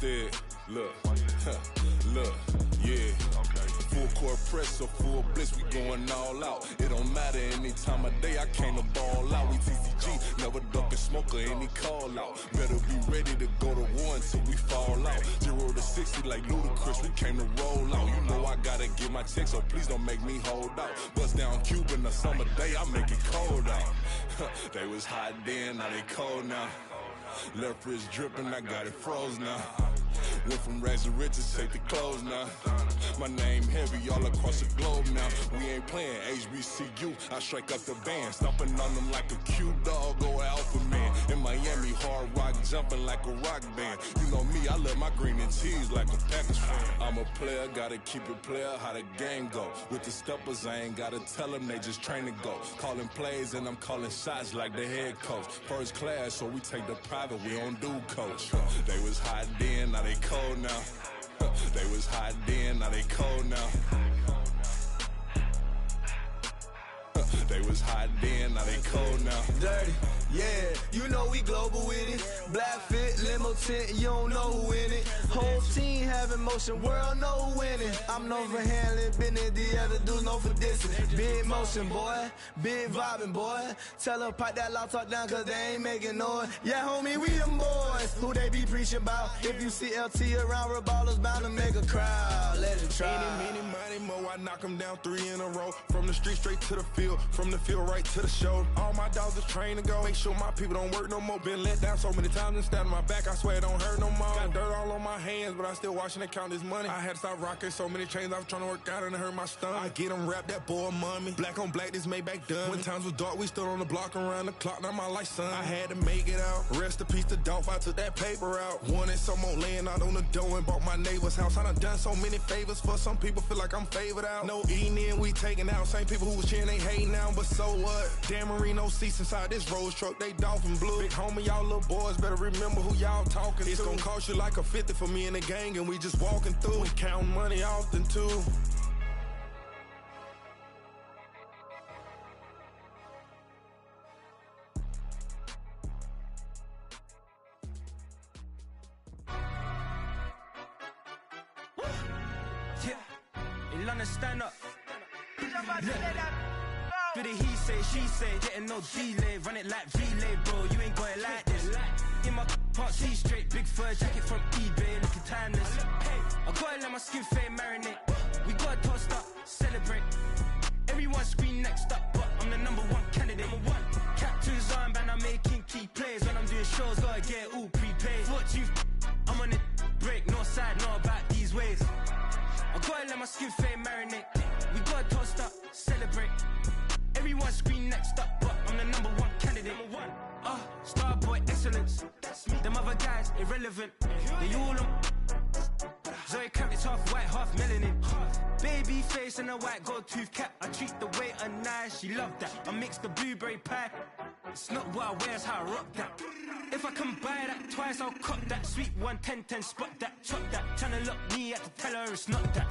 instead. Look, look, yeah. Full court press or full blitz, we going all out. It don't matter any time of day, I came to ball out. We TCG, never duckin' smoker, any call out. Better be ready to go to war until we fall out. 0 to 60 like Ludacris, we came to roll out. You know I gotta get my check, so please don't make me hold out. Bust down Cuban a summer day, I make it cold out. They was hot then, now they cold now. Left wrist dripping, I got it froze now. Went from rags to riches, take the clothes now. My name heavy all across the globe now. We ain't playing HBCU, I strike up the band. Stomping on them like a cute dog or alpha man. In Miami, hard rock jumping like a rock band. You know me, I love my green and cheese like a Packers fan. I'm a player, gotta keep it player, how the game go. With the steppers, I ain't gotta tell them, they just train to go. Calling plays and I'm calling shots like the head coach. First class, so we take the private, we don't do coach. They was hot then, now they cold now. They was hot then, now they cold now. They was hot then, now they cold now. Dirty, yeah, you know we global with it. Black fit, limo tint, you don't know who in it. Whole team having motion, world know who winning. I'm known for handling business, the other dudes known for dissing. Big motion, boy, big vibing, boy. Tell her pipe that loud talk down, cause they ain't making noise. Yeah, homie, we them boys, who they be preaching about. If you see LT around, Reballo's bound to make a crowd. Let it try. Any, money, mo, I knock them down 3 in a row. From the street straight to the field, from the field right to the show. All my dogs are trained to go. Make sure my people don't work no more. Been let down so many times and stabbed my back, I swear it don't hurt no more. Got dirt all on my hands, but I still watching and count this money. I had to stop rocking so many chains, I was trying to work out and it hurt my stomach. I get them wrapped, that boy mommy. Black on black, this Maybach done. When times was dark, we stood on the block around the clock, now my life son. I had to make it out. Rest in peace to Dolph, I took that paper out. Wanted some more laying out on the dough and bought my neighbor's house. I done so many favors for some people, feel like I'm favored out. No eating in, we taking out. Same people who was cheering, they hating now, but so what? Dan Marino seats inside this Rolls truck, they Dolphin blue. Big homie, y'all little boys better remember who y'all talking to. It's gonna cost you like a 50 for me and the gang, and we just walking through. We counting money often too. Yeah, in London, stand up. For the he say, she say, getting no delay. Run it like relay, bro, you ain't going like this. In my can't see straight, big fur jacket from eBay, looking timeless. I gotta let my skin fade marinate. We gotta toast up, celebrate. Everyone scream next up, but I'm the #1 candidate. Captain's armband, I'm making key plays. When I'm doing shows, gotta get all prepaid. What you I'm on it, break, no side, no about these ways. I gotta let my skin fade marinate. We gotta toast up, celebrate. Everyone scream next up, but I'm the #1 candidate. Starboy excellence. Them other guys irrelevant. They all on. Zoe Kravitz half white, half melanin. Baby face and a white gold tooth cap. I treat the waiter nice, she love that. I mix the blueberry pie. It's not what I wear, it's how I rock that. If I can buy that twice, I'll cop that. Sweet 110, spot that, chop that. Tryna lock me, I have to tell her it's not that.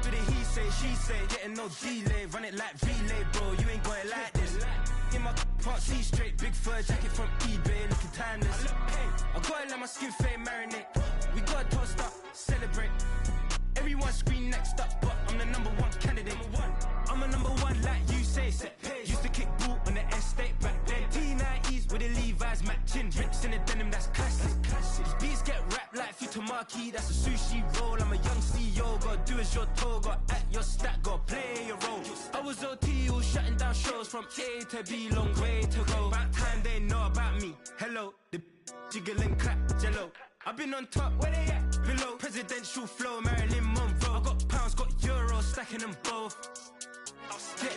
For the he say, she say, getting no delay. Run it like relay, bro, you ain't going like this. In my can't see straight, big fur jacket from eBay, looking timeless. I gotta let my skin fade marinate. We gotta toast up, celebrate. Everyone scream next up, but I'm the #1 candidate. I'm a #1 like you say, set pace. Used to kick ball on the estate back then. T90s with the Levi's matching. Rips in the denim, that's classic. These beats get wrapped like Futamaki, that's a sushi roll. I'm a young CEO, gotta do as you're told. Gotta act your stat, gotta play your role. I was OT, all shutting down shows from A to B, long way to go. About time they know about me. Hello, the jiggle and clap, jello. I've been on top, where they at? Below, presidential flow, Marilyn Monroe. I got pounds, got euros, stacking them both. Yeah,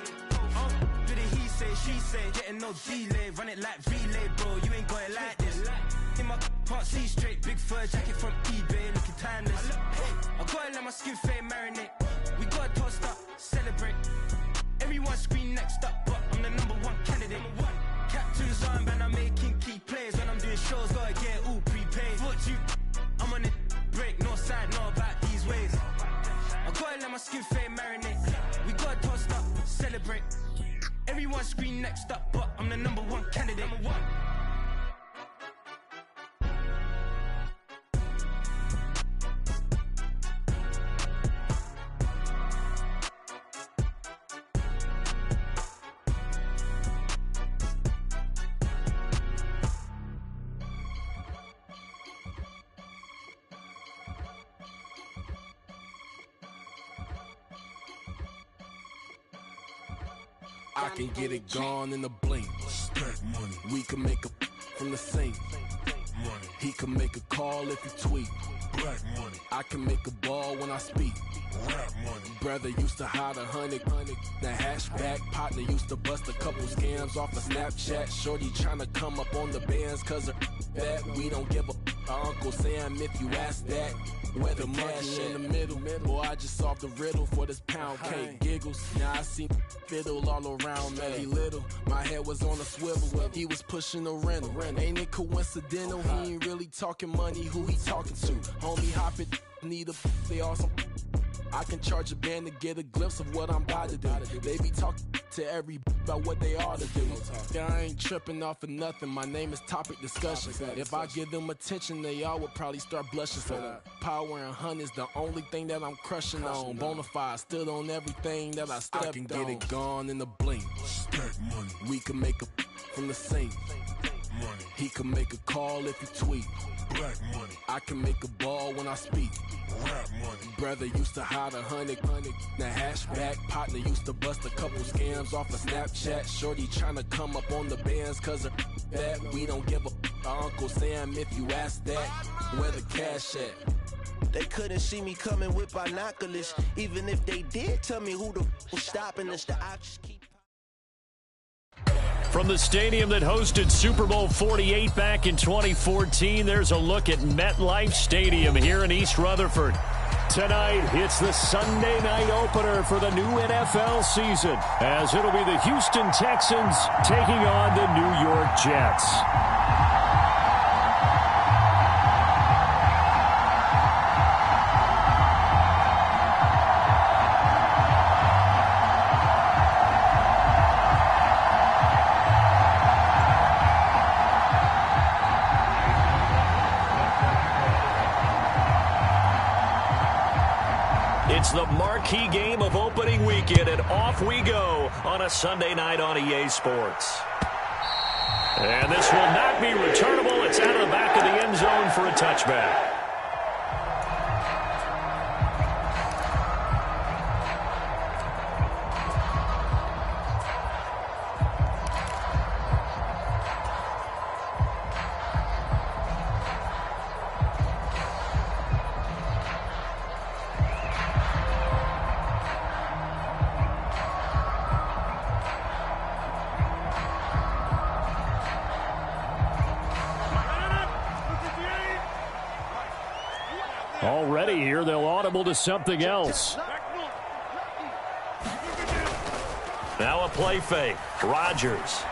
for the he say, she say, getting no delay. Run it like relay, bro, you ain't going like this. In my can't see straight, big fur jacket from eBay, looking timeless. I gotta let my skin fade marinate. We gotta toast up, celebrate. Everyone scream next up, but I'm the #1 candidate. Captain's armband, I'm making key plays. When I'm doing shows, gotta get all prepaid. What you I'm on it, break, no side, no about these ways. I gotta let my skin fade marinate. We gotta toast up, celebrate. Everyone scream next up, but I'm the #1 candidate. I can get it gone in a blink. Stack money. We can make a from the sink. Money. He can make a call if he tweet. Black money. I can make a ball when I speak. Rap money. Brother used to hide 100. The hashback partner used to bust a couple scams off of Snapchat. Shorty tryna come up on the bands cause her bad. We don't give a Uncle Sam if you ask that. Where the money in the middle. Boy, I just solved the riddle for this pound cake. Giggles, now I see fiddle all around me. He little, my head was on a swivel. He was pushing a rental. Ain't it coincidental? He ain't really talking money. Who he talking to? Homie, hop it, need a they awesome. I can charge a band to get a glimpse of what I'm about to do. They be talking to every about what they ought to do. Yeah, I ain't tripping off of nothing. My name is topic discussion. If I give them attention, they all would probably start blushing. So power and hunt is the only thing that I'm crushing on. Bonafide stood on everything that I stepped on. I can get it gone in a blink. Stack money. We can make a from the sink. Money. He can make a call if he tweet. Black money. I can make a ball when I speak. Rap money. Brother used to hide 100. The hashback partner used to bust a couple scams off of Snapchat. Shorty tryna come up on the bands cause her bad. We don't give a Uncle Sam if you ask that. Where the cash at? They couldn't see me coming with binoculars. Even if they did tell me who the was stopping us, I just keep. From the stadium that hosted Super Bowl 48 back in 2014, there's a look at MetLife Stadium here in East Rutherford. Tonight, it's the Sunday night opener for the new NFL season, as it'll be the Houston Texans taking on the New York Jets. It's the marquee game of opening weekend, and off we go on a Sunday night on EA Sports. And this will not be returnable. It's out of the back of the end zone for a touchback. Already here, they'll audible to something else. Now a play fake. Rodgers.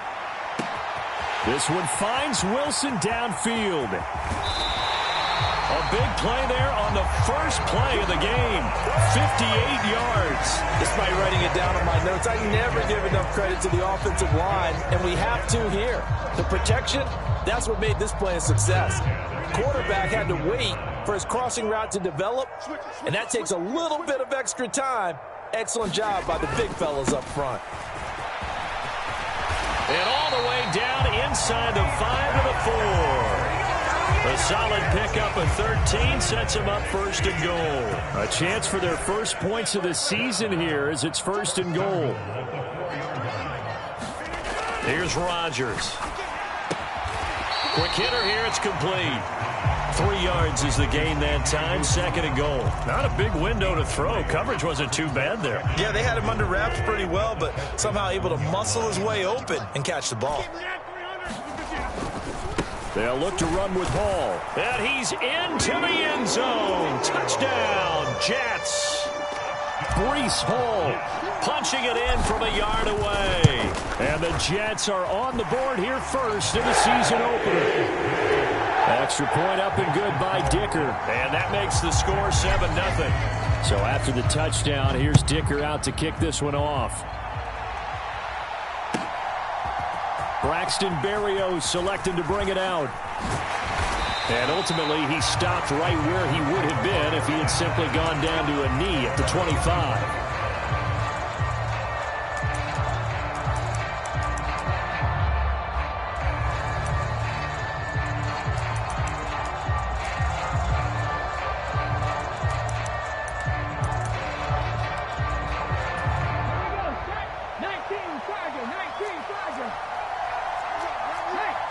This one finds Wilson downfield. A big play there on the first play of the game. 58 yards. Despite writing it down on my notes, I never give enough credit to the offensive line, and we have to here. The protection, that's what made this play a success. Quarterback had to wait for his crossing route to develop, and that takes a little bit of extra time. Excellent job by the big fellas up front. And all the way down inside the 5 to the 4. A solid pickup of 13 sets him up first and goal. A chance for their first points of the season here as it's first and goal. Here's Rodgers. Quick hitter here, it's complete. 3 yards is the gain that time, second and goal. Not a big window to throw. Coverage wasn't too bad there. Yeah, they had him under wraps pretty well, but somehow able to muscle his way open and catch the ball. They'll look to run with Hall. And he's into the end zone. Touchdown, Jets. Breece Hall punching it in from a yard away. And the Jets are on the board here first in the season opener. Extra point up and good by Dicker. And that makes the score 7-0. So after the touchdown, here's Dicker out to kick this one off. Braxton Berrios selected to bring it out. And ultimately, he stopped right where he would have been if he had simply gone down to a knee at the 25.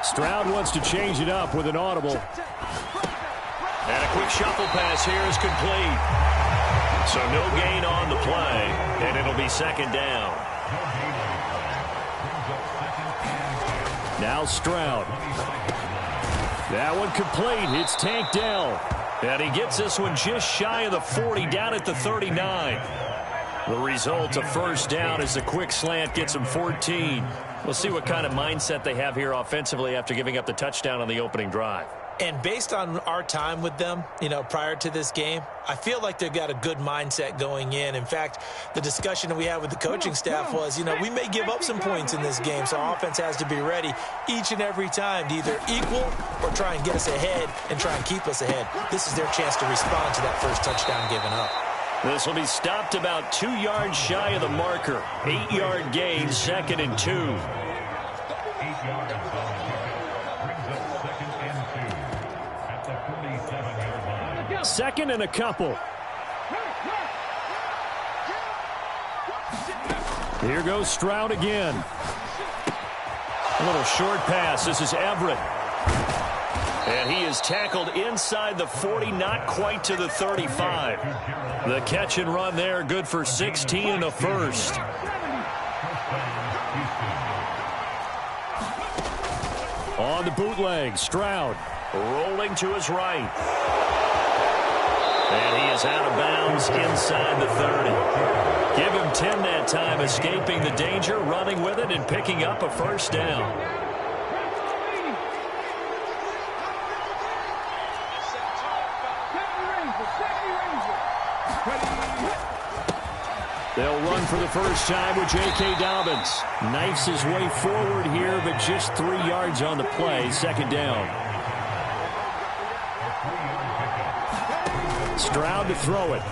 Stroud wants to change it up with an audible. And a quick shuffle pass here is complete. So no gain on the play, and it'll be second down. Now Stroud. That one complete. It's Tank Dell. And he gets this one just shy of the 40, down at the 39. The result, a first down, as the quick slant gets him 14. We'll see what kind of mindset they have here offensively after giving up the touchdown on the opening drive. And based on our time with them, prior to this game, I feel like they've got a good mindset going in. In fact, the discussion that we had with the coaching staff was, we may give up some points in this game, so our offense has to be ready each and every time to either equal or try and get us ahead and try and keep us ahead. This is their chance to respond to that first touchdown given up. This will be stopped about 2 yards shy of the marker. 8-yard gain, 2nd and 2. Second and a couple. Here goes Stroud again. A little short pass. This is Everett. And he is tackled inside the 40, not quite to the 35. The catch and run there, good for 16 and a first. On the bootleg, Stroud rolling to his right. And he is out of bounds inside the 30. Give him 10 that time, escaping the danger, running with it, and picking up a first down. They'll run for the first time with J.K. Dobbins. Knifes his way forward here, but just 3 yards on the play. Second down. Stroud to throw it.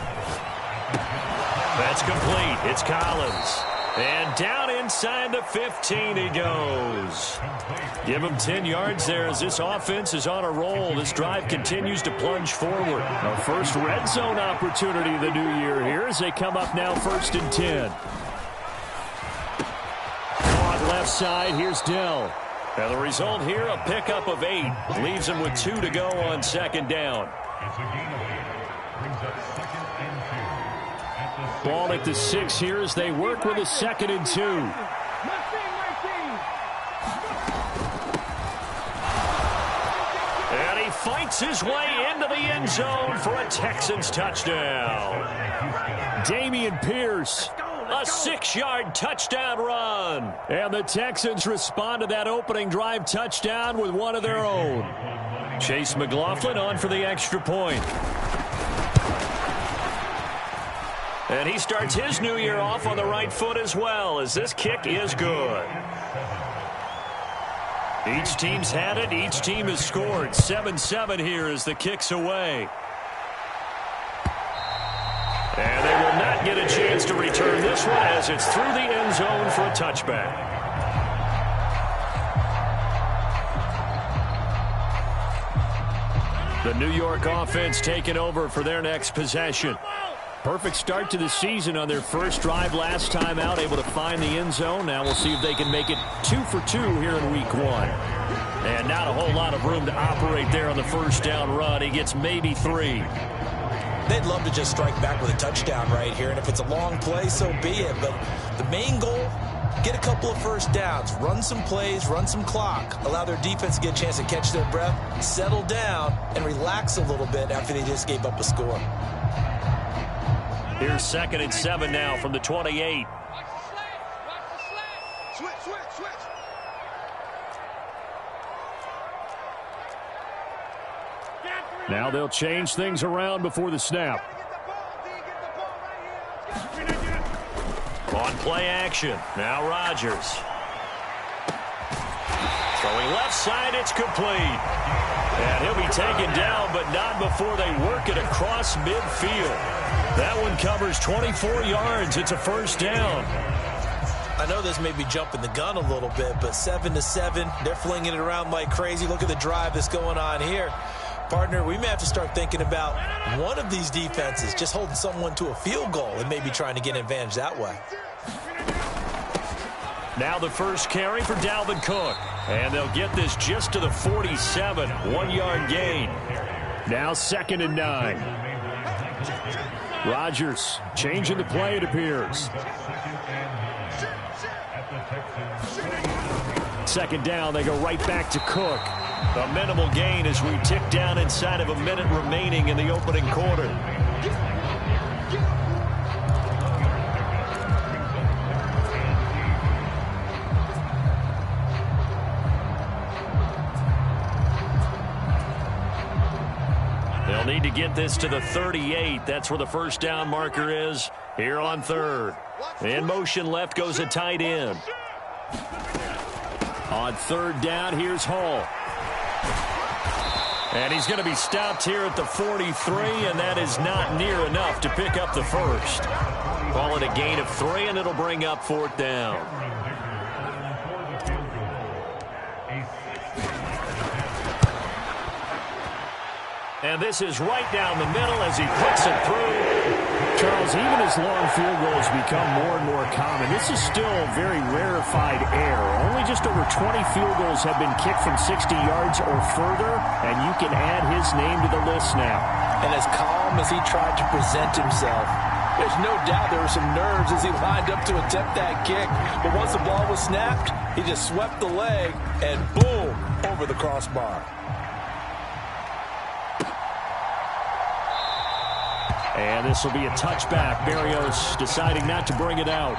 That's complete. It's Collins. And down inside the 15 he goes. Give him 10 yards there as this offense is on a roll. This drive continues to plunge forward. A first red zone opportunity the new year here as they come up now 1st and 10. On left side, here's Dell. And the result here, a pickup of 8. Leaves him with 2 to go on second down. Ball at the 6 here as they work with a 2nd and 2. And he fights his way into the end zone for a Texans touchdown. Dameon Pierce, a 6-yard touchdown run. And the Texans respond to that opening drive touchdown with one of their own. Chase McLaughlin on for the extra point. And he starts his new year off on the right foot as well, as this kick is good. Each team's had it. Each team has scored. 7-7 here as the kick's away. And they will not get a chance to return this one as it's through the end zone for a touchback. The New York offense taking over for their next possession. Perfect start to the season on their first drive last time out, able to find the end zone. Now we'll see if they can make it 2 for 2 here in week 1. And not a whole lot of room to operate there on the first down run. He gets maybe 3. They'd love to just strike back with a touchdown right here, and if it's a long play, so be it. But the main goal, get a couple of first downs, run some plays, run some clock, allow their defense to get a chance to catch their breath, settle down, and relax a little bit after they just gave up a score. Here's 2nd and 7 now from the 28. Now they'll change things around before the snap. On play action. Now Rodgers. Throwing left side, it's complete. And he'll be taken down, but not before they work it across midfield. That one covers 24 yards. It's a first down. I know this may be jumping the gun a little bit, but 7-7, they're flinging it around like crazy. Look at the drive that's going on here. Partner, we may have to start thinking about one of these defenses just holding someone to a field goal and maybe trying to get an advantage that way. Now the first carry for Dalvin Cook. And they'll get this just to the 47. 1-yard gain. Now 2nd and 9. Rodgers changing the play, it appears. 2nd down, they go right back to Cook. A minimal gain as we tick down inside of a minute remaining in the opening quarter. They'll need to get this to the 38. That's where the first down marker is here on 3rd. In motion left goes a tight end. On 3rd down, here's Hall. And he's going to be stopped here at the 43, and that is not near enough to pick up the first. Call it a gain of 3, and it'll bring up 4th down. And this is right down the middle as he puts it through. Charles, even as long field goals become more and more common, this is still a very rarefied error. Only just over 20 field goals have been kicked from 60 yards or further, and you can add his name to the list now. And as calm as he tried to present himself, there's no doubt there were some nerves as he lined up to attempt that kick. But once the ball was snapped, he just swept the leg and boom, over the crossbar. And this will be a touchback. Berrios deciding not to bring it out.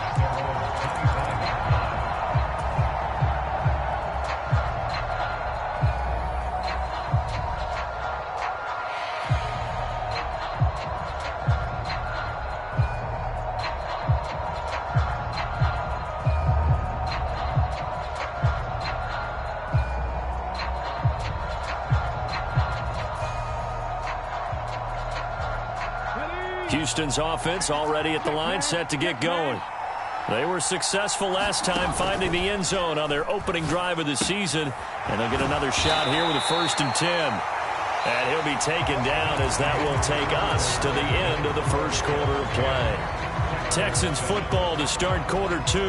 Houston's offense already at the line, set to get going. They were successful last time finding the end zone on their opening drive of the season, and they'll get another shot here with a 1st and 10. And he'll be taken down as that will take us to the end of the first quarter of play. Texans football to start quarter 2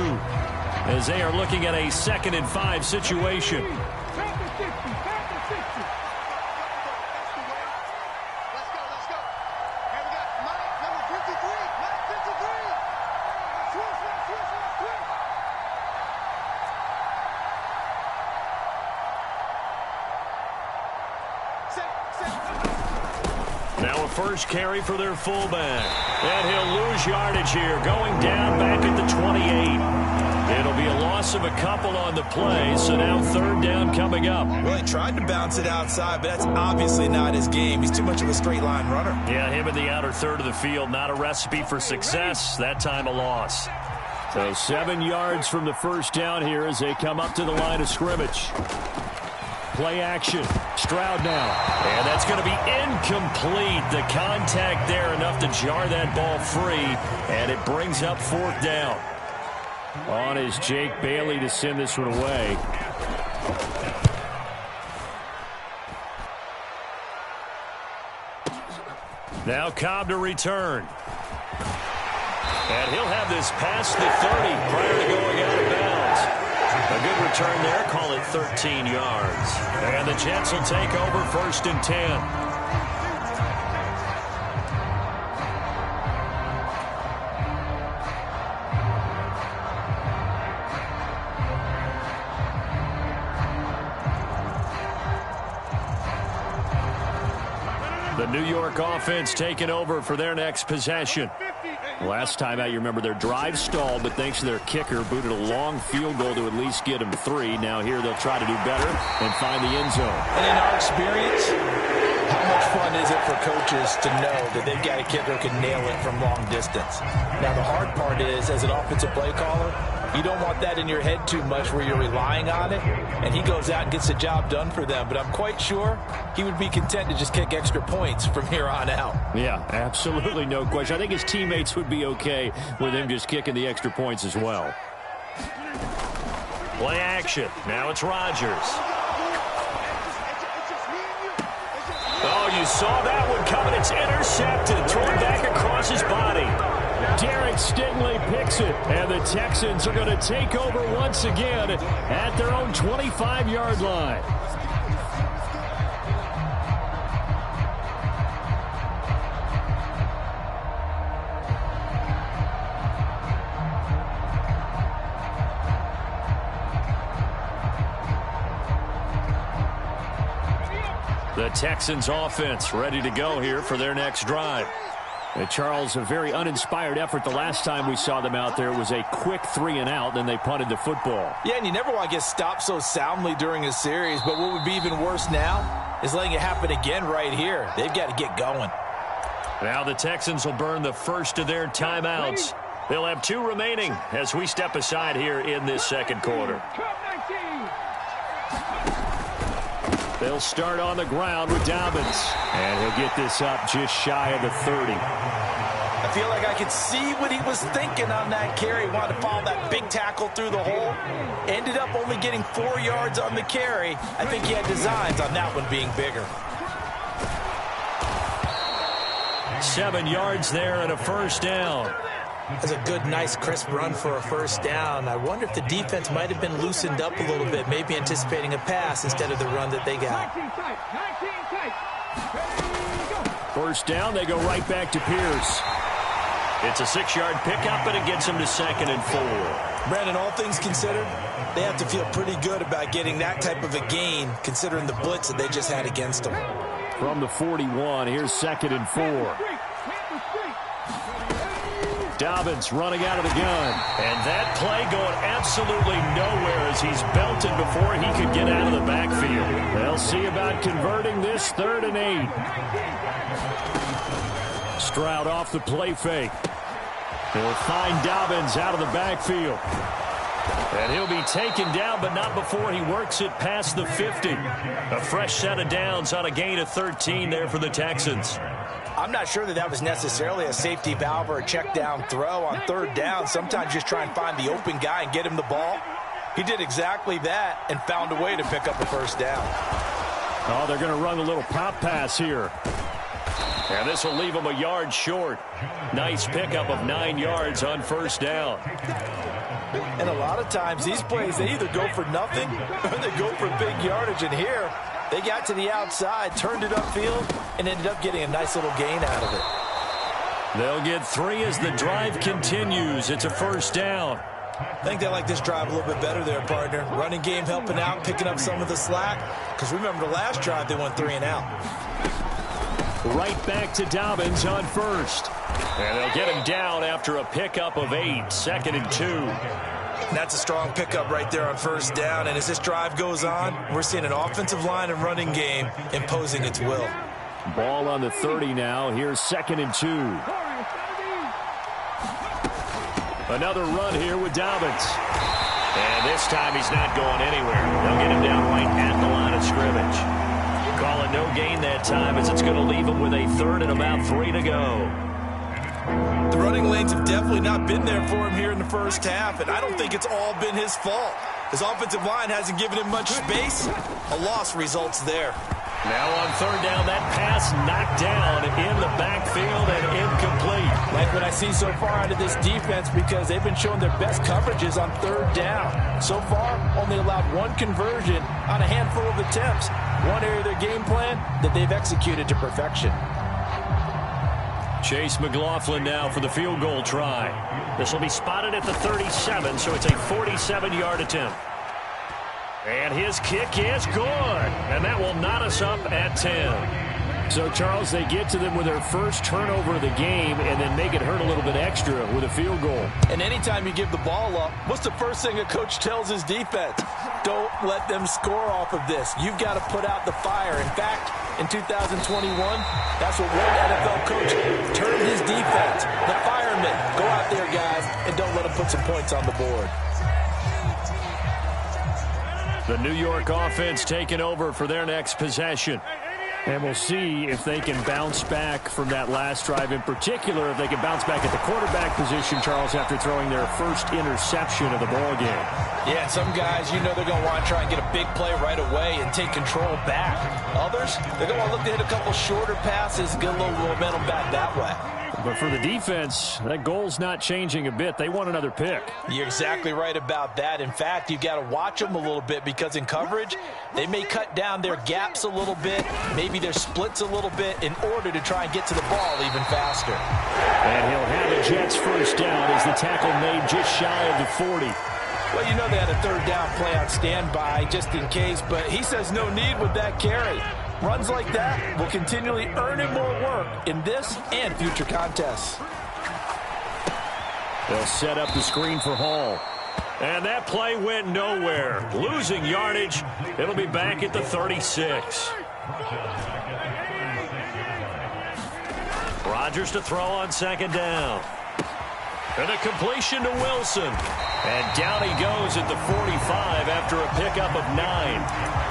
as they are looking at a 2nd and 5 situation. Now a first carry for their fullback. And he'll lose yardage here, going down back at the 28. It'll be a loss of a couple on the play, so now 3rd down coming up. Well, he tried to bounce it outside, but that's obviously not his game. He's too much of a straight line runner. Yeah, him in the outer third of the field, not a recipe for success. That time a loss. So 7 yards from the first down here as they come up to the line of scrimmage. Play action. Stroud now. And that's going to be incomplete. The contact there enough to jar that ball free. And it brings up 4th down. On is Jake Bailey to send this one away. Now Cobb to return. And he'll have this past the 30 prior to going out of bounds. A good return there, call it 13 yards. And the Jets will take over 1st and 10. The New York offense taking over for their next possession. Last time out, you remember their drive stalled, but thanks to their kicker, booted a long field goal to at least get them 3. Now here they'll try to do better and find the end zone. And in our experience, how much fun is it for coaches to know that they've got a kicker who can nail it from long distance? Now the hard part is, as an offensive play caller, you don't want that in your head too much where you're relying on it, and he goes out and gets the job done for them. But I'm quite sure he would be content to just kick extra points from here on out. Yeah, absolutely no question. I think his teammates would be okay with him just kicking the extra points as well. Play action. Now it's Rodgers. Oh, you saw that one coming. It's intercepted. Thrown back across his body. Derek Stingley picks it, and the Texans are going to take over once again at their own 25-yard line. The Texans offense ready to go here for their next drive. And Charles, a very uninspired effort. The last time we saw them out there was a quick 3-and-out, then they punted the football. Yeah, and you never want to get stopped so soundly during a series, but what would be even worse now is letting it happen again right here. They've got to get going. Now the Texans will burn the first of their timeouts. They'll have 2 remaining as we step aside here in this second quarter. They'll start on the ground with Dobbins. And he'll get this up just shy of the 30. I feel like I could see what he was thinking on that carry. He wanted to follow that big tackle through the hole. Ended up only getting 4 yards on the carry. I think he had designs on that one being bigger. 7 yards there and a first down. That's a good, nice, crisp run for a first down. I wonder if the defense might have been loosened up a little bit, maybe anticipating a pass instead of the run that they got. First down, they go right back to Pierce. It's a 6-yard pickup, and it gets him to 2nd and 4. Brandon, all things considered, they have to feel pretty good about getting that type of a gain, considering the blitz that they just had against them. From the 41, here's 2nd and 4. Dobbins running out of the gun. And that play going absolutely nowhere as he's belted before he could get out of the backfield. They'll see about converting this 3rd and 8. Stroud off the play fake. They'll find Dobbins out of the backfield. And he'll be taken down, but not before he works it past the 50. A fresh set of downs on a gain of 13 there for the Texans. I'm not sure that was necessarily a safety valve or a check down throw on 3rd down. Sometimes just try and find the open guy and get him the ball. He did exactly that and found a way to pick up a first down. Oh, they're going to run a little pop pass here. And this will leave him a yard short. Nice pickup of 9 yards on first down. And a lot of times these plays, they either go for nothing or they go for big yardage. And here, they got to the outside, turned it upfield, and ended up getting a nice little gain out of it. They'll get 3 as the drive continues. It's a first down. I think they like this drive a little bit better there, partner. Running game helping out, picking up some of the slack. Because remember the last drive, they went 3-and-out. Right back to Dobbins on first. And they'll get him down after a pickup of 8, 2nd and 2. That's a strong pickup right there on first down. And as this drive goes on, we're seeing an offensive line and running game imposing its will. Ball on the 30 now. Here's 2nd and 2. Another run here with Dobbins. And this time he's not going anywhere. They'll get him down right at the line of scrimmage. Call it no gain that time as it's going to leave him with a 3rd and about 3 to go. The running lanes have definitely not been there for him here in the first half, and I don't think it's all been his fault. His offensive line hasn't given him much space. A loss results there. Now on 3rd down, that pass knocked down in the backfield and incomplete. Like what I see so far out of this defense because they've been showing their best coverages on 3rd down. So far, only allowed 1 conversion on a handful of attempts. One area of their game plan that they've executed to perfection. Chase McLaughlin now for the field goal try. This will be spotted at the 37, so it's a 47-yard attempt. And his kick is good. And that will knot us up at 10. So, Charles, they get to them with their first turnover of the game and then make it hurt a little bit extra with a field goal. And anytime you give the ball up, what's the first thing a coach tells his defense? Don't let them score off of this. You've got to put out the fire. In fact, in 2021, that's what one NFL coach turned his defense. The firemen. Go out there, guys, and don't let them put some points on the board. The New York offense taking over for their next possession. And we'll see if they can bounce back from that last drive. In particular, if they can bounce back at the quarterback position, Charles, after throwing their first interception of the ball game. Yeah, some guys, you know they're going to want to try and get a big play right away and take control back. Others, they're going to want to look to hit a couple shorter passes, get a little momentum back that way. But for the defense, that goal's not changing a bit. They want another pick. You're exactly right about that. In fact, you've got to watch them a little bit because in coverage, they may cut down their gaps a little bit, maybe their splits a little bit in order to try and get to the ball even faster. And he'll have the Jets first down as the tackle made just shy of the 40. Well, you know they had a third down play on standby just in case, but he says no need with that carry. Runs like that will continually earn him more work in this and future contests. They'll set up the screen for Hall. And that play went nowhere. Losing yardage. It'll be back at the 36. Rodgers to throw on second down. And a completion to Wilson. And down he goes at the 45 after a pickup of 9.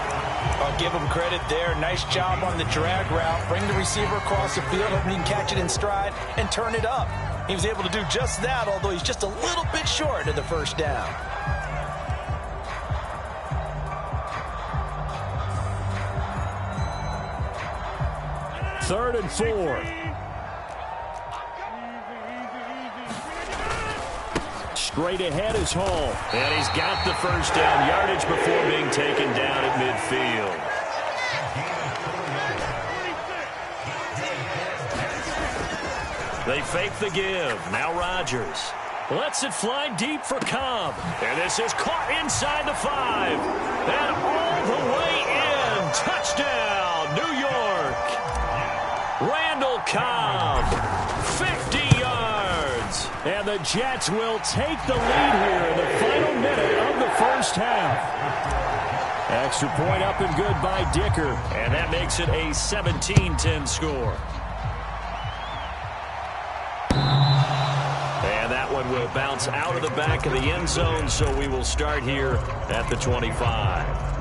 I'll give him credit there. Nice job on the drag route. Bring the receiver across the field, hoping he can catch it in stride and turn it up. He was able to do just that, although he's just a little bit short of the first down. Third and 4. Straight ahead is Hall. And he's got the first down yardage before being taken down at midfield. They fake the give. Now Rodgers lets it fly deep for Cobb. And this is caught inside the 5. And all the way in. Touchdown, New York. Randall Cobb. 50 yards. And the Jets will take the lead here in the final minute of the first half. Extra point up and good by Dicker. And that makes it a 17-10 score. And that one will bounce out of the back of the end zone, so we will start here at the 25.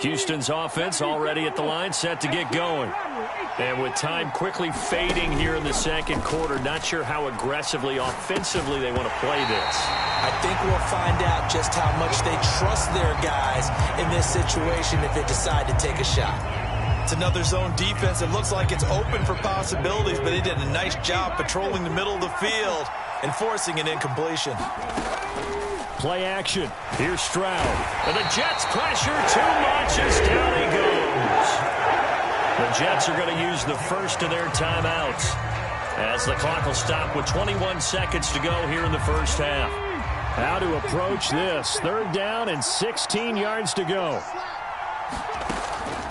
Houston's offense already at the line, set to get going. And with time quickly fading here in the second quarter, not sure how aggressively, offensively they want to play this. I think we'll find out just how much they trust their guys in this situation if they decide to take a shot. It's another zone defense. It looks like it's open for possibilities, but they did a nice job patrolling the middle of the field and forcing an incompletion. Play action. Here's Stroud. And the Jets pressure too much as down he goes. The Jets are going to use the first of their timeouts as the clock will stop with 21 seconds to go here in the first half. How to approach this. Third down and 16 yards to go.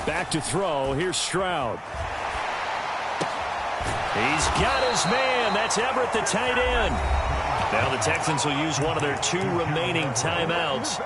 Back to throw. Here's Stroud. He's got his man. That's Everett, the tight end. Now the Texans will use one of their 2 remaining timeouts.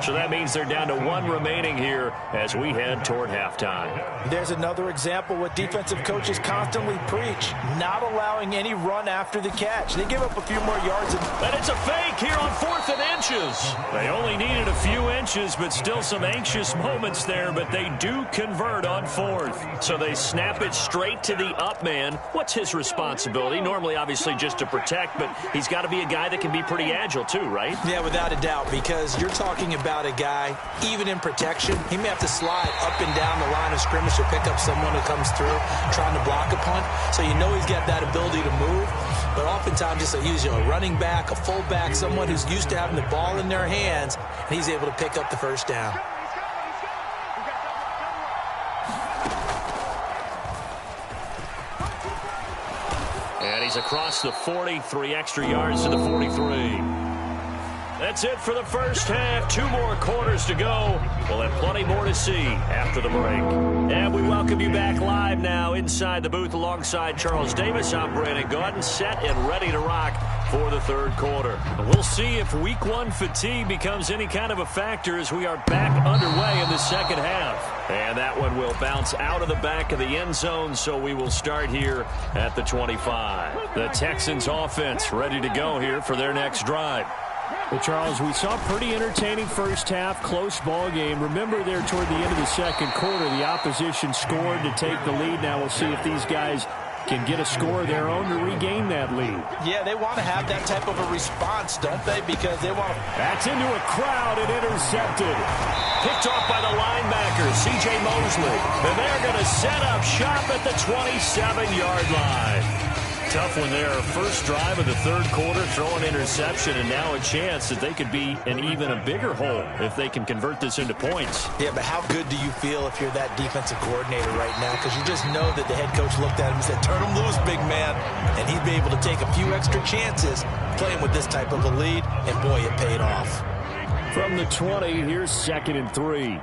So that means they're down to 1 remaining here as we head toward halftime. There's another example what defensive coaches constantly preach, not allowing any run after the catch. They give up a few more yards. And it's a fake here on 4th and inches. They only needed a few inches, but still some anxious moments there, but they do convert on 4th. So they snap it straight to the up man. What's his responsibility? Normally, obviously, just to protect, but he's got to be a guy that can be pretty agile too, right? Yeah, without a doubt, because you're talking about a guy, even in protection, he may have to slide up and down the line of scrimmage to pick up someone who comes through trying to block a punt. So you know he's got that ability to move. But oftentimes just he's a running back, a fullback, someone who's used to having the ball in their hands, and he's able to pick up the first down. And he's across the 43 extra yards to the 43. That's it for the first half. 2 more quarters to go. We'll have plenty more to see after the break. And we welcome you back live now inside the booth alongside Charles Davis. I'm Brandon Gaudin, set and ready to rock for the third quarter. We'll see if week 1 fatigue becomes any kind of a factor as we are back underway in the second half. And that one will bounce out of the back of the end zone, so we will start here at the 25. The Texans offense ready to go here for their next drive. Well, Charles, we saw a pretty entertaining first half, close ball game. Remember there toward the end of the second quarter, the opposition scored to take the lead. Now we'll see if these guys can get a score of their own to regain that lead. Yeah, they want to have that type of a response, don't they? Because they want to... That's into a crowd and intercepted. Picked off by the linebacker, C.J. Mosley. And they're going to set up shop at the 27-yard line. Tough one there. First drive of the third quarter, throw an interception, and now a chance that they could be in even a bigger hole if they can convert this into points. Yeah, but how good do you feel if you're that defensive coordinator right now? Because you just know that the head coach looked at him and said, turn him loose, big man. And he'd be able to take a few extra chances playing with this type of a lead, and boy, it paid off. From the 20, here's 2nd and 3.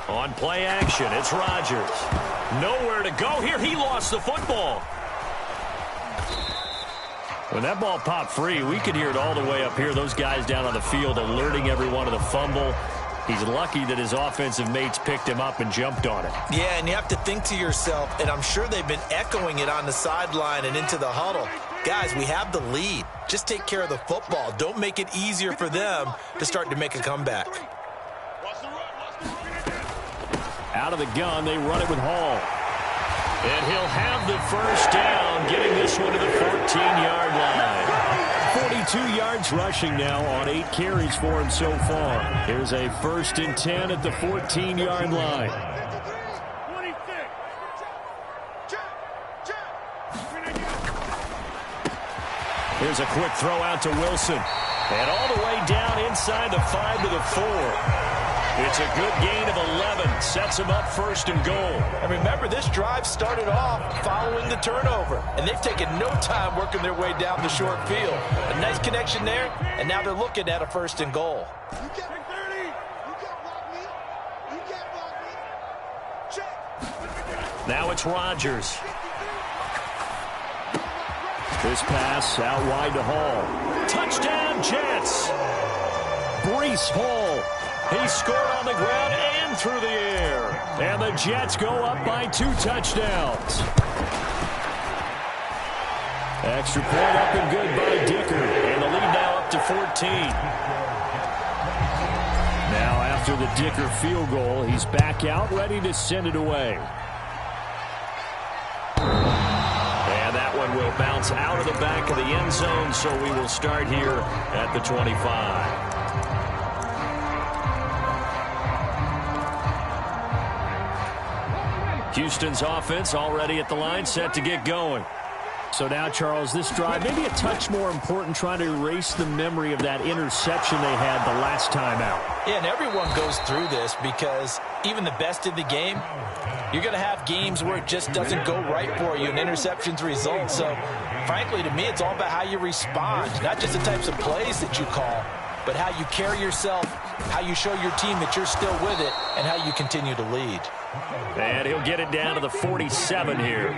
On play action, it's Rodgers. Nowhere to go here. He lost the football. When that ball popped free, we could hear it all the way up here. Those guys down on the field alerting everyone of the fumble. He's lucky that his offensive mates picked him up and jumped on it. Yeah, and you have to think to yourself, and I'm sure they've been echoing it on the sideline and into the huddle. Guys, we have the lead. Just take care of the football. Don't make it easier for them to start to make a comeback. Out of the gun, they run it with Hall. And he'll have the first down, getting this one to the 14-yard line. 42 yards rushing now on 8 carries for him so far. Here's a 1st and 10 at the 14-yard line. Here's a quick throw out to Wilson. And all the way down inside the 5 to the 4. It's a good gain of 11. Sets him up 1st and goal. And remember, this drive started off following the turnover. And they've taken no time working their way down the short field. A nice connection there, and now they're looking at a 1st and goal. Now it's Rodgers. This pass out wide to Hall. Touchdown, Jets. Breece Hall. He scored on the ground and through the air. And the Jets go up by 2 touchdowns. Extra point up and good by Dicker. And the lead now up to 14. Now after the Dicker field goal, he's back out ready to send it away. And that one will bounce out of the back of the end zone, so we will start here at the 25. Houston's offense already at the line, set to get going. So now, Charles, this drive maybe a touch more important, trying to erase the memory of that interception they had the last time out. Yeah, and everyone goes through this because even the best in the game, you're going to have games where it just doesn't go right for you and interceptions result. So, frankly, to me, it's all about how you respond, not just the types of plays that you call, but how you carry yourself, how you show your team that you're still with it, and how you continue to lead. And he'll get it down to the 47 here.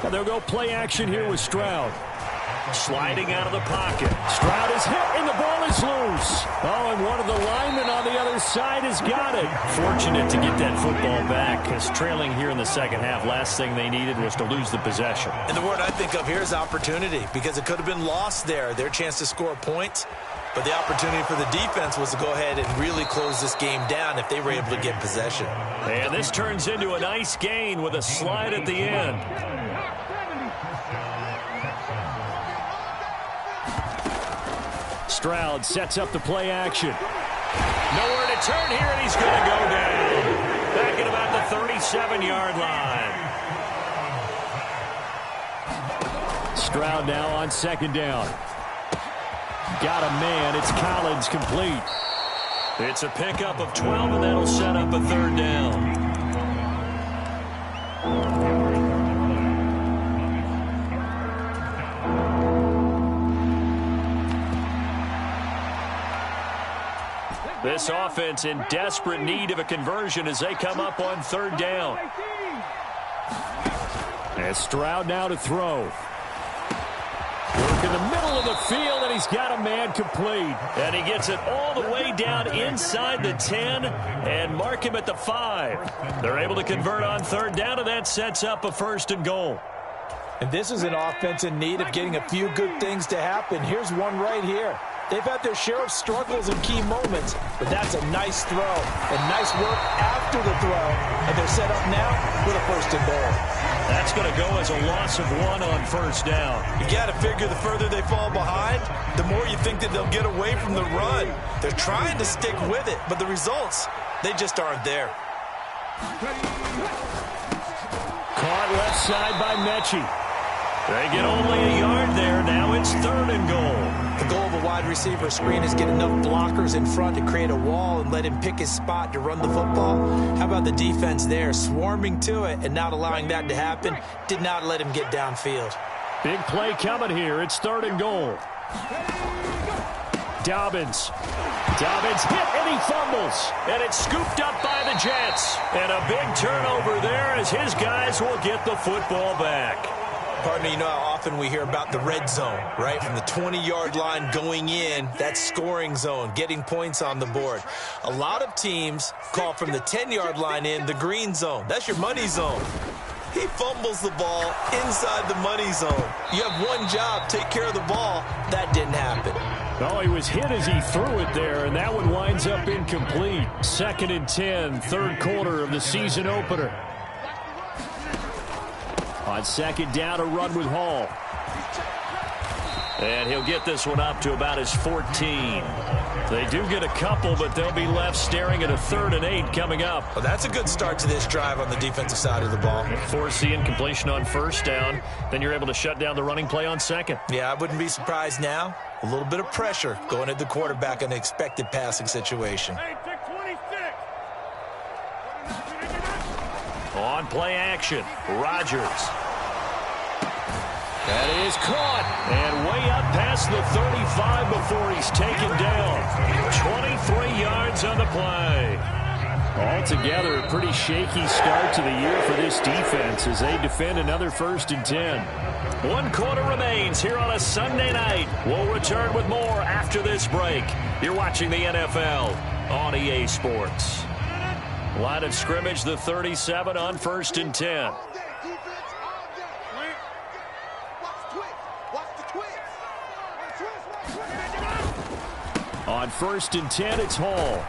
And they'll go play action here with Stroud. Sliding out of the pocket. Stroud is hit, and the ball is loose. Oh, and one of the linemen on the other side has got it. Fortunate to get that football back, because trailing here in the second half, last thing they needed was to lose the possession. And the word I think of here is opportunity, because it could have been lost there, their chance to score points. But the opportunity for the defense was to go ahead and really close this game down if they were able to get possession. And this turns into a nice gain with a slide at the end. Stroud sets up the play action. Nowhere to turn here, and he's going to go down. Back at about the 37-yard line. Stroud now on 2nd down. Got a man. It's Collins complete. It's a pickup of 12, and that'll set up a 3rd down. This offense in desperate need of a conversion as they come up on 3rd down. And Stroud now to throw. Work in the middle of the field, and he's got a man complete. And he gets it all the way down inside the 10 and mark him at the 5. They're able to convert on 3rd down, and that sets up a 1st and goal. And this is an offense in need of getting a few good things to happen. Here's one right here. They've had their share of struggles in key moments, but that's a nice throw and nice work after the throw, and they're set up now with a first and goal. That's going to go as a loss of 1 on first down. You got to figure the further they fall behind, the more you think that they'll get away from the run. They're trying to stick with it, but the results, they just aren't there. Caught left side by Mechie. They get only a yard there. Now it's 3rd and goal. The goal of a wide receiver screen is get enough blockers in front to create a wall and let him pick his spot to run the football. How about the defense there, swarming to it and not allowing that to happen? Did not let him get downfield. Big play coming here. It's 3rd and goal. Dobbins hit and he fumbles. And it's scooped up by the Jets. And a big turnover there as his guys will get the football back. Partner, you know how often we hear about the red zone, right? From the 20-yard line going in, that scoring zone, getting points on the board. A lot of teams call from the 10-yard line in the green zone. That's your money zone. He fumbles the ball inside the money zone. You have one job, take care of the ball. That didn't happen. Oh, he was hit as he threw it there, and that one winds up incomplete. 2nd and 10, 3rd quarter of the season opener. On 2nd down, a run with Hall. And he'll get this one up to about his 14. They do get a couple, but they'll be left staring at a 3rd and 8 coming up. Well, that's a good start to this drive on the defensive side of the ball. Force the incompletion on 1st down. Then you're able to shut down the running play on 2nd. Yeah, I wouldn't be surprised now. A little bit of pressure going at the quarterback in an expected passing situation. On play action, Rodgers. That is caught. And way up past the 35 before he's taken down. 23 yards on the play. Altogether, a pretty shaky start to the year for this defense as they defend another 1st and 10. 1 quarter remains here on a Sunday night. We'll return with more after this break. You're watching the NFL on EA Sports. Line of scrimmage, the 37 on 1st and 10. On 1st and 10, it's Hall.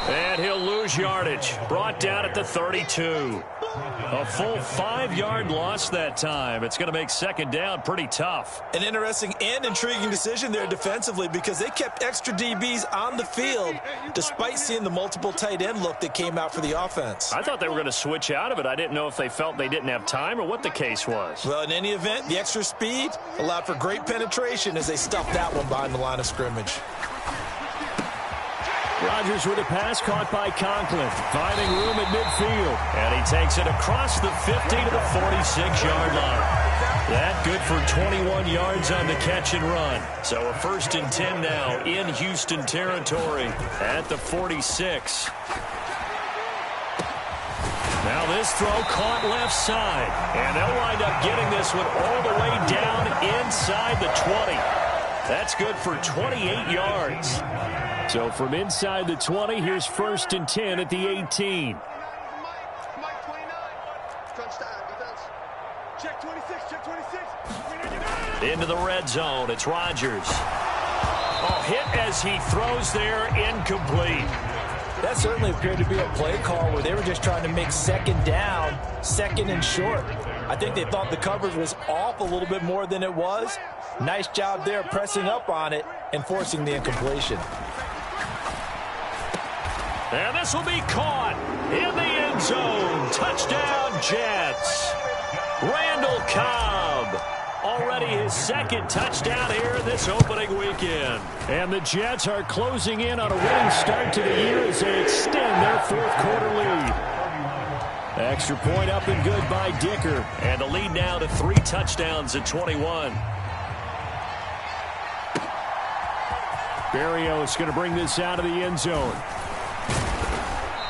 And he'll lose yardage. Brought down at the 32. A full 5-yard loss that time. It's going to make 2nd down pretty tough. An interesting and intriguing decision there defensively because they kept extra DBs on the field despite seeing the multiple tight end look that came out for the offense. I thought they were going to switch out of it. I didn't know if they felt they didn't have time or what the case was. Well, in any event, the extra speed allowed for great penetration as they stuffed that one behind the line of scrimmage. Rodgers with a pass caught by Conklin, finding room at midfield. And he takes it across the 50 to the 46-yard line. That good for 21 yards on the catch and run. So a 1st and 10 now in Houston territory at the 46. Now this throw caught left side. And they'll wind up getting this one all the way down inside the 20. That's good for 28 yards. So from inside the 20, here's 1st and 10 at the 18. Into the red zone, it's Rodgers. Oh, hit as he throws there, incomplete. That certainly appeared to be a play call where they were just trying to make 2nd down, 2nd and short. I think they thought the coverage was off a little bit more than it was. Nice job there pressing up on it and forcing the incompletion. And this will be caught in the end zone. Touchdown, Jets. Randall Cobb. Already his 2nd touchdown here this opening weekend. And the Jets are closing in on a winning start to the year as they extend their 4th quarter lead. Extra point up and good by Dicker. And the lead now to 3 touchdowns at 21. Berrios going to bring this out of the end zone.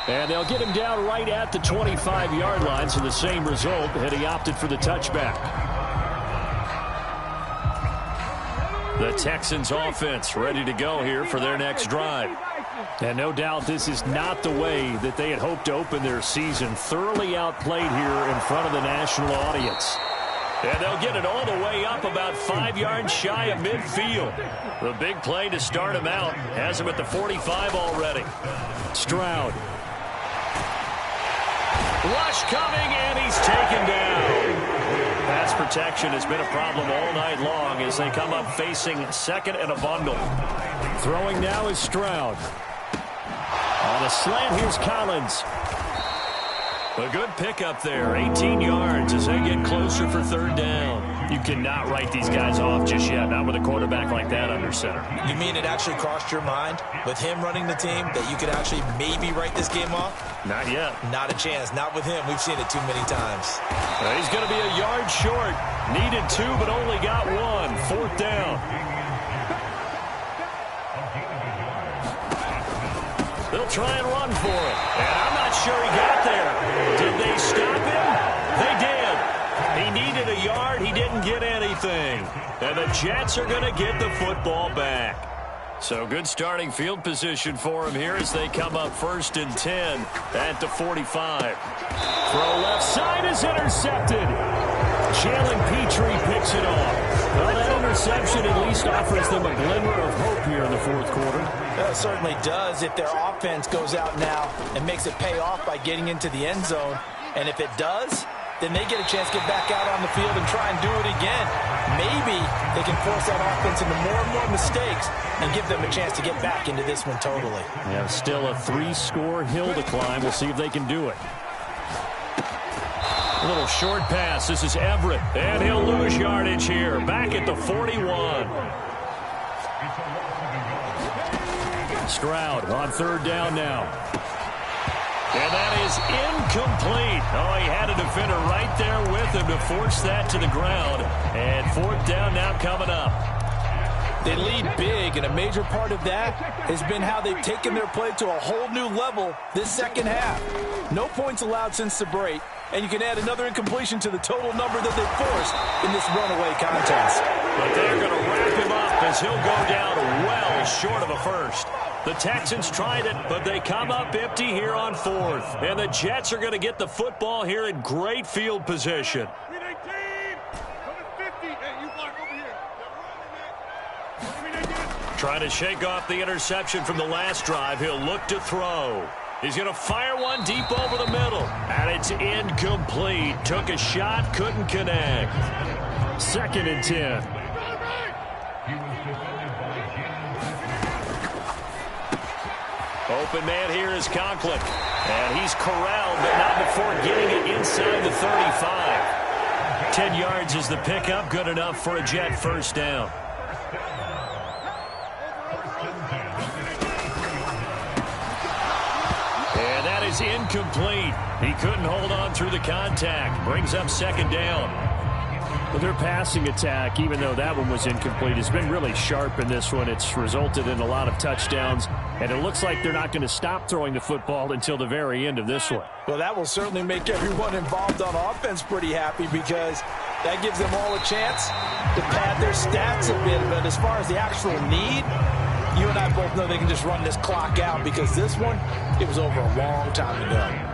And they'll get him down right at the 25-yard line, so the same result, had he opted for the touchback. The Texans offense ready to go here for their next drive. And no doubt this is not the way that they had hoped to open their season. Thoroughly outplayed here in front of the national audience. And they'll get it all the way up about 5 yards shy of midfield. The big play to start him out has him at the 45 already. Stroud. Rush coming, and he's taken down. Pass protection has been a problem all night long as they come up facing second and a bundle. Throwing now is Stroud. On a slant, here's Collins. A good pickup there, 18 yards as they get closer for third down. You cannot write these guys off just yet, not with a quarterback like that under center. You mean it actually crossed your mind with him running the team that you could actually maybe write this game off? Not yet. Not a chance. Not with him. We've seen it too many times. He's going to be a yard short. Needed 2, but only got 1. Fourth down. They'll try and run for it. And I'm not sure he got there. Did they stop him? They did. He needed a yard. He didn't get anything. And the Jets are going to get the football back. So good starting field position for him here as they come up 1st and 10 at the 45. Throw left side is intercepted. Jalen Petrie picks it off. Well, that interception at least offers them a glimmer of hope here in the fourth quarter. It certainly does if their offense goes out now and makes it pay off by getting into the end zone. And if it does, then they get a chance to get back out on the field and try and do it again. Maybe they can force that offense into more and more mistakes and give them a chance to get back into this one totally. Yeah, still a 3-score hill to climb. We'll see if they can do it. A little short pass. This is Everett. And he'll lose yardage here. Back at the 41. Stroud on third down now. And that is incomplete. Oh, he had a defender right there with him to force that to the ground. And fourth down now coming up. They lead big, and a major part of that has been how they've taken their play to a whole new level this second half. No points allowed since the break, and you can add another incompletion to the total number that they forced in this runaway contest. But they're going to wrap him up as he'll go down well short of a first. The Texans tried it, but they come up empty here on fourth. And the Jets are going to get the football here in great field position. Trying to shake off the interception from the last drive. He'll look to throw. He's going to fire one deep over the middle. And it's incomplete. Took a shot, couldn't connect. 2nd and 10. Open man here is Conklin. And he's corralled, but not before getting it inside the 35. 10 yards is the pickup. Good enough for a Jet first down. And that is incomplete. He couldn't hold on through the contact. Brings up 2nd down. Well, their passing attack, even though that one was incomplete, has been really sharp in this one. It's resulted in a lot of touchdowns, and it looks like they're not going to stop throwing the football until the very end of this one. Well, that will certainly make everyone involved on offense pretty happy because that gives them all a chance to pad their stats a bit. But as far as the actual need, you and I both know they can just run this clock out because this one, it was over a long time ago.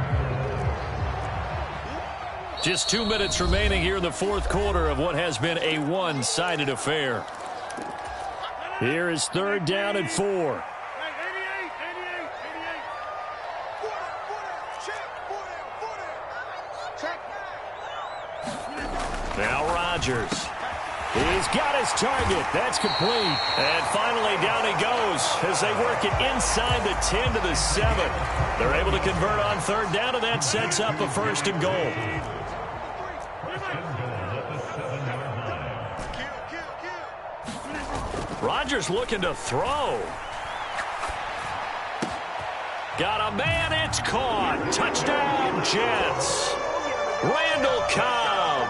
Just 2 minutes remaining here in the fourth quarter of what has been a one-sided affair. Here is 3rd down and 4. Now Rodgers. He's got his target. That's complete. And finally down he goes as they work it inside the 10 to the 7. They're able to convert on 3rd down, and that sets up a 1st and goal. Rodgers looking to throw. Got a man, it's caught. Touchdown, Jets. Randall Cobb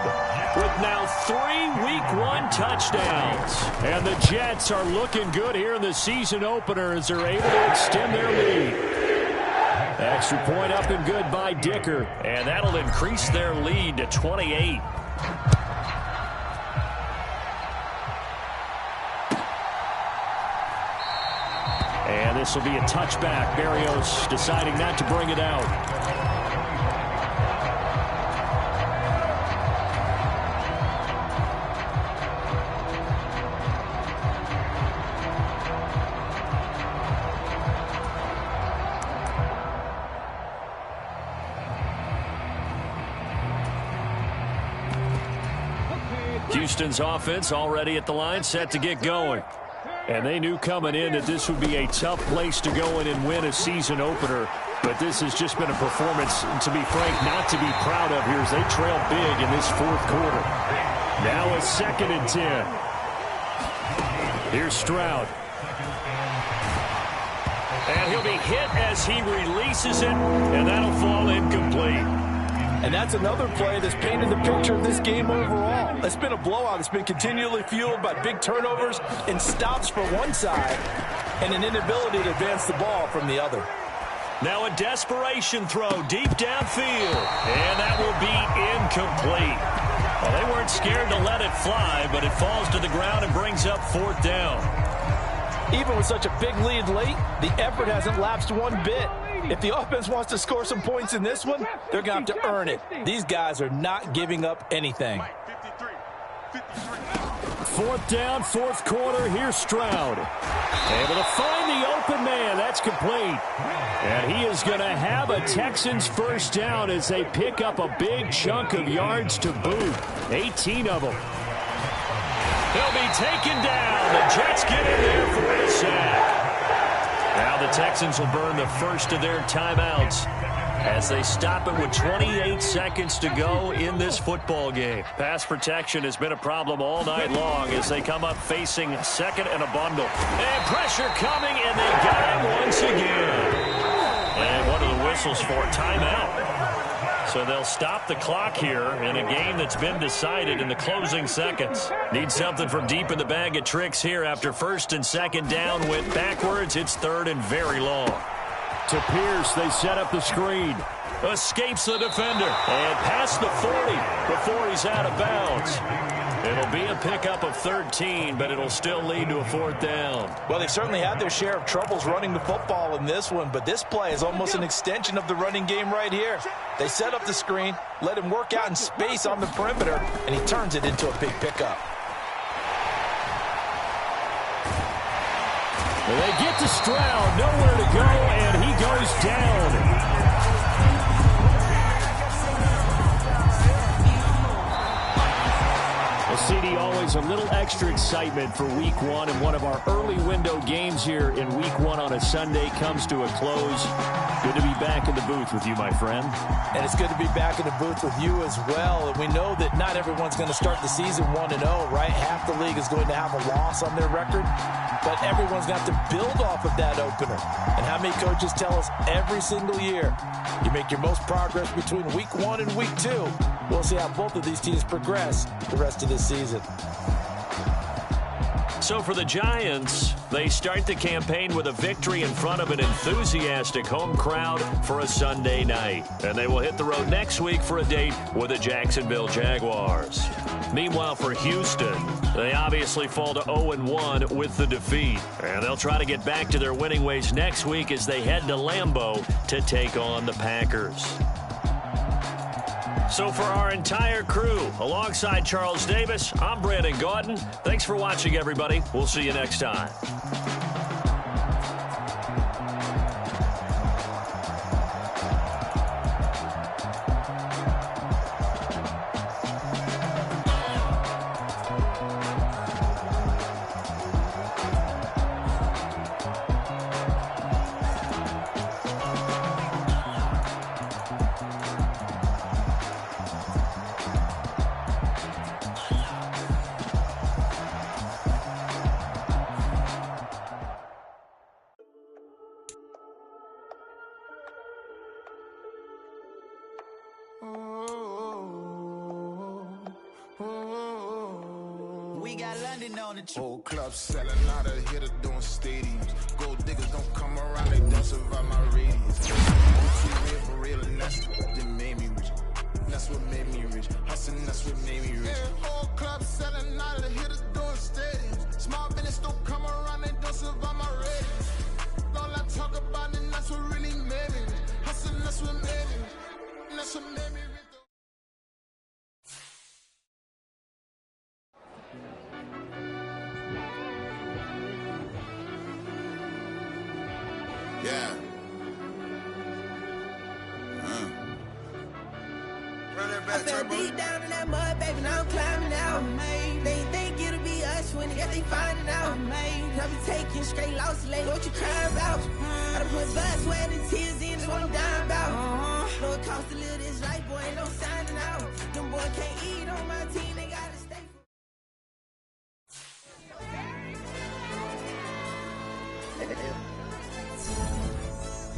with now 3 Week 1 touchdowns. And the Jets are looking good here in the season opener as they're able to extend their lead. Extra point up and good by Dicker. And that'll increase their lead to 28. And this will be a touchback. Berrios deciding not to bring it out. Houston's offense already at the line, set to get going. And they knew coming in that this would be a tough place to go in and win a season opener. But this has just been a performance, to be frank, not to be proud of here as they trail big in this fourth quarter. Now a 2nd and 10. Here's Stroud. And he'll be hit as he releases it, and that'll fall incomplete. And that's another play that's painted the picture of this game overall. It's been a blowout. It's been continually fueled by big turnovers and stops for one side and an inability to advance the ball from the other. Now a desperation throw deep downfield, and that will be incomplete. Well, they weren't scared to let it fly, but it falls to the ground and brings up 4th down. Even with such a big lead late, the effort hasn't lapsed one bit. If the offense wants to score some points in this one, they're going to have to earn it. These guys are not giving up anything. 4th down, 4th quarter. Here's Stroud. Able to find the open man. That's complete. And he is going to have a Texans first down as they pick up a big chunk of yards to boot. 18 of them. He'll be taken down. The Jets get in there for a sack. Now the Texans will burn the first of their timeouts as they stop it with 28 seconds to go in this football game. Pass protection has been a problem all night long as they come up facing 2nd and a bundle. And pressure coming, and they got him once again. And what are the whistles for? Timeout. So they'll stop the clock here in a game that's been decided in the closing seconds. Need something from deep in the bag of tricks here after 1st and 2nd down went backwards. It's 3rd and very long. To Pierce, they set up the screen. Escapes the defender and past the 40 before he's out of bounds. It'll be a pickup of 13, but it'll still lead to a 4th down. Well, they certainly had their share of troubles running the football in this one, but this play is almost an extension of the running game right here. They set up the screen, let him work out in space on the perimeter, and he turns it into a big pickup. Well, they get to Stroud, nowhere to go, and he goes down. CD, always a little extra excitement for Week 1, and one of our early window games here in Week 1 on a Sunday comes to a close. Good to be back in the booth with you, my friend. And it's good to be back in the booth with you as well. And we know that not everyone's going to start the season 1-0, right? Half the league is going to have a loss on their record, but everyone's going to have to build off of that opener. And how many coaches tell us every single year, you make your most progress between Week 1 and Week 2. We'll see how both of these teams progress the rest of this season. So for the Giants, they start the campaign with a victory in front of an enthusiastic home crowd for a Sunday night. And they will hit the road next week for a date with the Jacksonville Jaguars. Meanwhile, for Houston, they obviously fall to 0-1 with the defeat. And they'll try to get back to their winning ways next week as they head to Lambeau to take on the Packers. So for our entire crew, alongside Charles Davis, I'm Brandon Gaudin. Thanks for watching, everybody. We'll see you next time. Whole club selling out of hitter doing stadiums. Gold diggers don't come around, they don't survive my radius. Real for real, and that's what made me rich. That's what made me rich. Hustling, that's what made me rich. Yeah, whole club selling out of hitters doing stadiums. Small business don't come around, they don't survive my radius. All I talk about, and that's what really made me rich. Hustling, that's what made me rich. That's what made me rich. Yeah. Run it I fell deep down in that mud, baby, now I'm climbing out. They think it'll be us when they finding out. I be taking straight losses, lady, what you crying about? I done put blood, sweat, and tears in, that's what I'm dying about. Know it costs to live this life, boy, ain't no signing out. Them boys can't eat on my team, they gotta stay.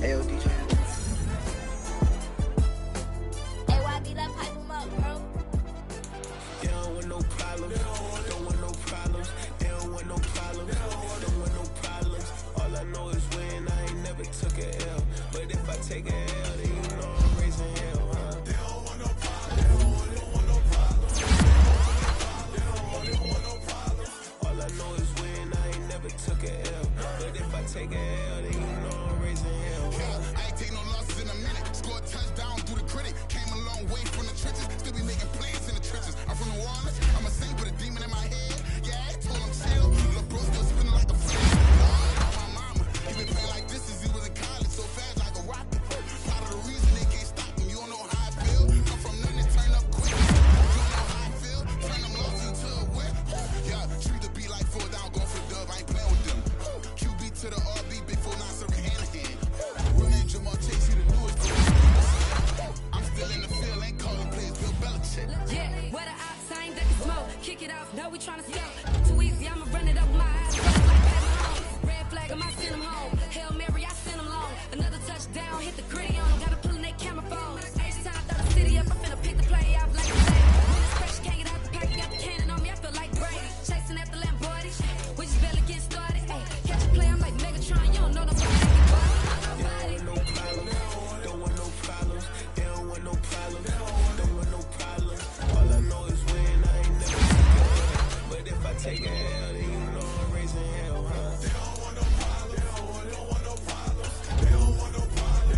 Ayo, DJ. AYB, let pipe him up, bro. They don't want no problems. Don't want no problems. They don't want no problems. Don't want no problems. All I know is win. I ain't never took a L. But if I take a L, then you know I'm raising hell, huh? They don't want no problems. They don't want no problems. They don't want no problems. All I know is win. I ain't never took a L. But if I take a L, then you know I'm raising hell, huh? I ain't take no losses in a minute. Scored touchdown through the critic. Came a long way from the trenches. Still be making plays in the trenches. I'm from New Orleans. I'm a saint with a demon in my head. Yeah, I told him chill. Lil' bro still spinning like a flame. My mama, he been playing like this since he was in college. So fast like a rocket. Part of the reason they can't stop him. You don't know how I feel. Come from nothing, turn up quick. You don't know how I feel. Turn them losses into a whip. Yeah, treat the beat like 4 down, going for the dub. I ain't playing with them. QB to the RB, big 4-9 serving hand in hand. Running Jamal Chase, he the newest dude. I'm still in the field, ain't calling plays, Bill Belichick. Yeah, where the ops, I ain't ducking smoke. Kick it off, no, we tryna scout. Too easy, I'ma run it up my eyes. Like Pat Mahomes. Red flag, I might send him home. Hail Mary, I send him long. Another touchdown, hit the gritty on him. Gotta pull in that camera phone. Every time I throw the city up, I'm finna pick the play out like a flag. When it's fresh, can't get out the pack, got the cannon on me, I feel like Brady. Chasing after Lamborghini, we just barely getting started. Ay, catch a play, I'm like Megatron, you don't know nobody. Don't want no problems. They don't want no problems. Don't want no problems. All I know is win. I ain't never took a L. But if I take a L, then you know I'm raising hell, huh? They don't want no problems. They don't want no problems. They don't want no problems.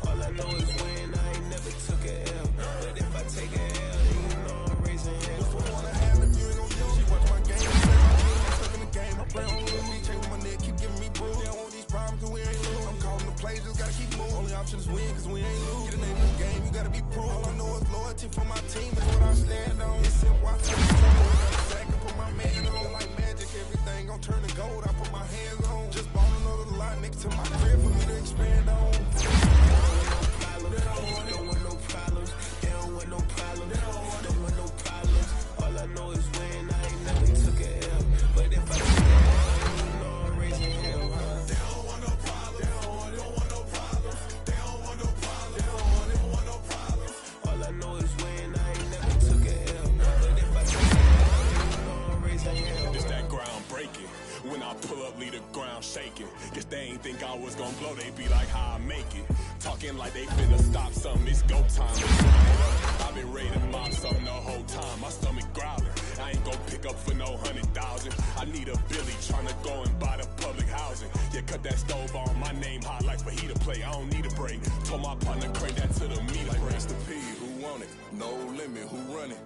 All I know is win. I ain't never took a L. But if I take a L, then you know I'm raising hell. What's the one I have if you ain't gon' do? She watch my game. I'm stuck in the game. I pray on me. Changing my neck. Keep giving me bruise. They don't want these problems cause we ain't lose. I'm calling the plays. Just gotta keep moving. Only option is win cause we ain't lose. Get the name of the game. You gotta be proof. All I know is loyalty for my team is what I stand on. It's simple. I feel the trouble. I got a sack and put my man on. Like magic, everything gon' turn to gold. I put my hands on. Just bought another lot next to my crib for me to expand on. They don't want no problems. They don't want no problems. Don't want no problems. All I know is win. I ain't never took a L. But if I take a L, you know I'm raising hell, huh? They don't want no problems. They don't want no problems. They don't want no problems. They don't want no problems. All I know is win. I ain't never took a L. But if I take a L, you know I'm raising hell. It's that ground breaking. When I pull up, leave the ground shaking. Guess they ain't think I was gonna blow. They be like, how I make it. Talking like they finna stop something. It's go time. I've been ready to mob something the whole time. My stomach growling. I ain't gon' pick up for no 100,000. I need a Billy tryna go and buy the public housing. Yeah, cut that stove on. My name hot like fajita play. I don't need a break. Told my partner crank that to the meter. Like race the P, who want it? No limit, who run it?